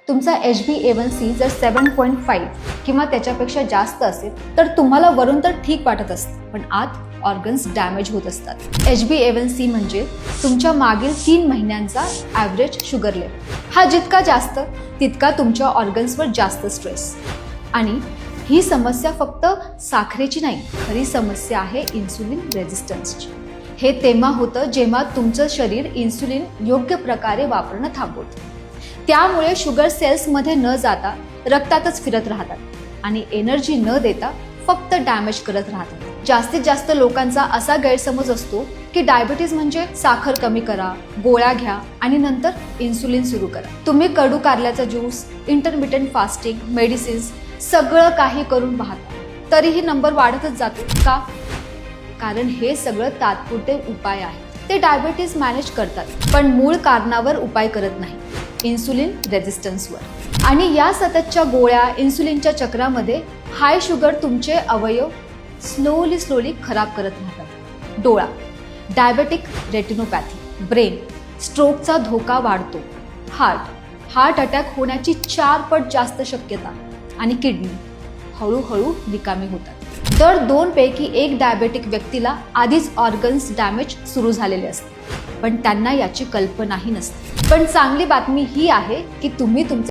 तुमचा HbA1c जर 7.5 किंवा त्याच्यापेक्षा जास्त असेल तर तुम्हाला वरून तर ठीक वाटत असतं, पण आत ऑर्गन्स डॅमेज होत असतात. HbA1c म्हणजे तुमच्या मागील 3 महिन्यांचा ॲव्हरेज शुगर लेवल. हा जितका जास्त तितका तुमच्या ऑर्गन्सवर जास्त स्ट्रेस. आणि ही समस्या फक्त साखरेची नाही, खरी समस्या आहे इन्सुलिन रेझिस्टन्सची. हे तेव्हा होतं जेव्हा तुमचं शरीर इन्सुलिन योग्य प्रकारे वापरणं थांबवतं. त्यामुळे शुगर सेल्समध्ये न जाता रक्तातच फिरत राहतात आणि एनर्जी न देता फक्त डॅमेज करत राहतात. जास्तीत जास्त लोकांचा असा गैरसमज असतो की डायबिटीज म्हणजे साखर कमी करा, गोळ्या घ्या आणि नंतर इन्सुलिन सुरू करा. तुम्ही कडू कारल्याचा ज्यूस, इंटरमिटंट फास्टिंग, मेडिसिन्स सगळं काही करून पाहता, तरीही नंबर वाढतच जातो. का? कारण हे सगळं तात्पुरते उपाय आहेत. ते डायबिटीज मॅनेज करतात पण मूळ कारणावर उपाय करत नाही, इन्सुलिन रेझिस्टन्सवर. आणि या सततच्या गोळ्या इन्सुलिनच्या चक्रामध्ये हाय शुगर तुमचे अवयव स्लोली खराब करत राहतात. डोळा, डायबेटिक रेटिनोपॅथी, ब्रेन, स्ट्रोकचा धोका वाढतो. हार्ट अटॅक होण्याची 4 पट जास्त शक्यता. आणि किडनी हळूहळू निकामी होतात. दर 2 पैकी 1 डायबेटिक व्यक्तीला आधीच ऑर्गन्स डॅमेज सुरू झालेले असते, पण त्यांना याची कल्पनाही नसते. पण चांगली बातमी ही आहे की तुम्ही तुमचे